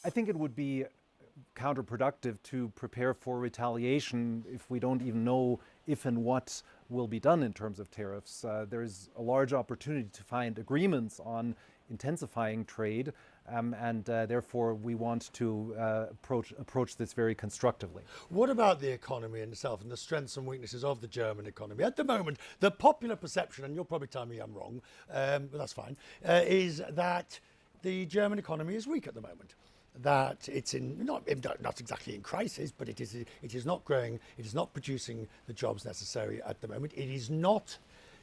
I think it would be counterproductive to prepare for retaliation if we don't even know if and what will be done in terms of tariffs. There's a large opportunity to find agreements on intensifying trade, and therefore we want to approach this very constructively. What about the economy in itself and the strengths and weaknesses of the German economy? At the moment, the popular perception, and you'll probably tell me I'm wrong, but that's fine, is that the German economy is weak at the moment. That it's not exactly in crisis, but it is not growing. It is not producing the jobs necessary at the moment. It is not,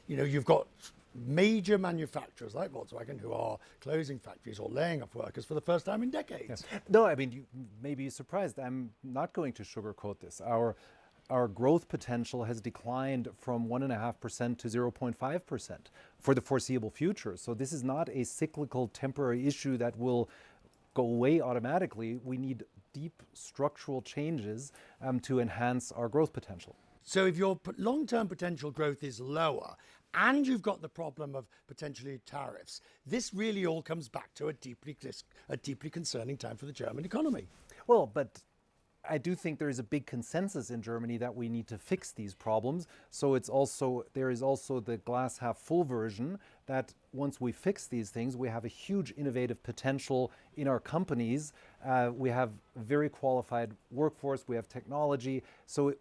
you've got major manufacturers like Volkswagen who are closing factories or laying off workers for the first time in decades. Yes. No, I mean, you may be surprised. I'm not going to sugarcoat this. Our growth potential has declined from 1.5% to 0.5% for the foreseeable future. So this is not a cyclical temporary issue that will go away automatically. We need deep structural changes to enhance our growth potential. So if your long-term potential growth is lower and you've got the problem of potentially tariffs, this really all comes back to a deeply concerning time for the German economy. Well, but I do think there is a big consensus in Germany that we need to fix these problems. So there is also the glass half full version that once we fix these things, we have a huge innovative potential in our companies. We have a very qualified workforce, we have technology. So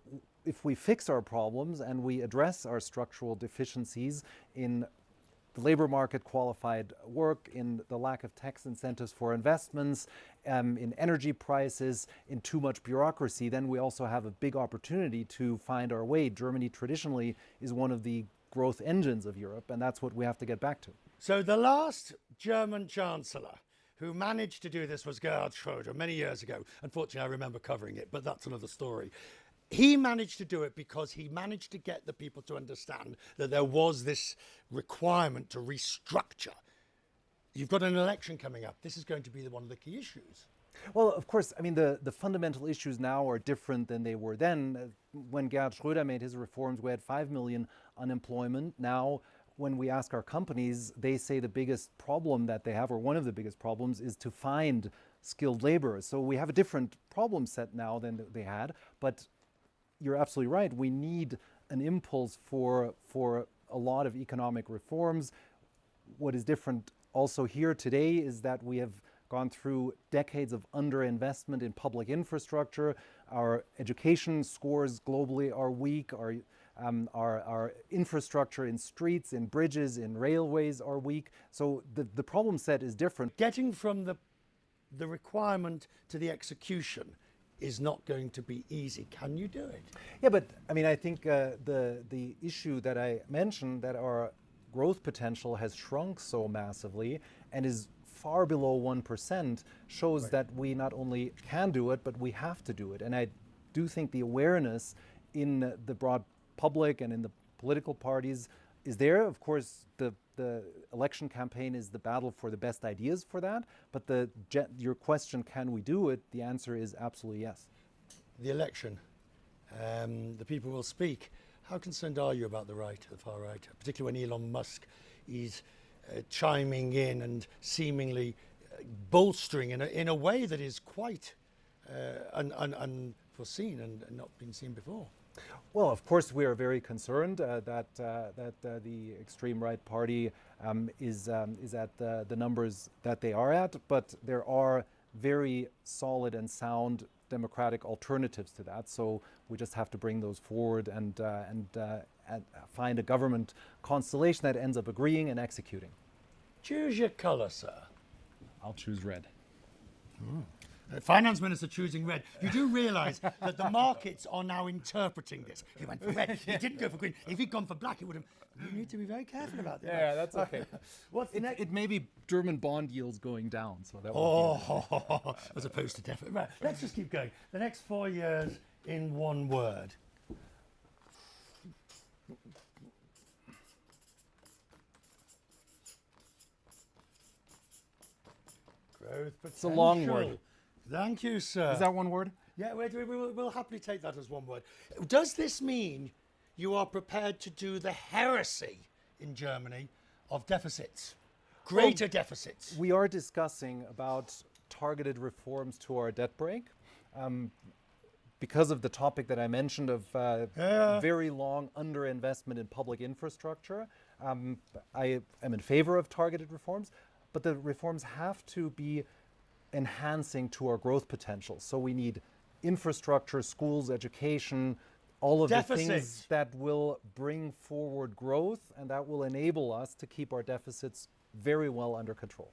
if we fix our problems and we address our structural deficiencies in the labor market, qualified work, in the lack of tax incentives for investments, in energy prices, in too much bureaucracy, then we also have a big opportunity to find our way. Germany traditionally is one of the growth engines of Europe, and that's what we have to get back to. So the last German chancellor who managed to do this was Gerhard Schröder many years ago. Unfortunately, I remember covering it, but that's another story. He managed to do it because he managed to get the people to understand that there was this requirement to restructure. You've got an election coming up. This is going to be one of the key issues. Well, of course, I mean, the fundamental issues now are different than they were then. When Gerhard Schröder made his reforms, we had 5 million unemployment. Now, when we ask our companies, they say the biggest problem that they have, or one of the biggest problems, is to find skilled labor. So we have a different problem set now than they had. But you're absolutely right. We need an impulse for a lot of economic reforms. What is different also here today is that we have gone through decades of underinvestment in public infrastructure. Our education scores globally are weak. Our infrastructure in streets, in bridges, in railways are weak. So the problem set is different. Getting from the requirement to the execution is not going to be easy. Can you do it? Yeah, but I mean, I think the issue that I mentioned, that our growth potential has shrunk so massively and is far below 1%, shows Right. that we not only can do it, but we have to do it. And I do think the awareness in the broad public and in the political parties is there. Of course, the election campaign is the battle for the best ideas for that. But your question, can we do it? The answer is absolutely yes. The election, the people will speak. How concerned are you about the right, the far right, particularly when Elon Musk is chiming in and seemingly bolstering in a way that is quite unforeseen and not been seen before? Well, of course, we are very concerned that the extreme right party is at the numbers that they are at, but there are very solid and sound democratic alternatives to that. So we just have to bring those forward and find a government constellation that ends up agreeing and executing. Choose your colour, sir. I'll choose red. Finance Minister choosing red. You do realise that the markets are now interpreting this. He went for red. He didn't go for green. If he'd gone for black, it would have. You need to be very careful about that. Yeah, that's okay. What's the next? It may be German bond yields going down, so that. Oh, as opposed to definitely. Right, let's just keep going. The next 4 years in one word. Growth potential. It's a long word. Thank you, sir. Is that one word? Yeah, we'll happily take that as one word. Does this mean you are prepared to do the heresy in Germany of deficits, greater deficits? We are discussing about targeted reforms to our debt brake. Because of the topic that I mentioned of very long underinvestment in public infrastructure, I am in favor of targeted reforms, but the reforms have to be enhancing to our growth potential. So we need infrastructure, schools, education, all of the things that will bring forward growth and that will enable us to keep our deficits very well under control.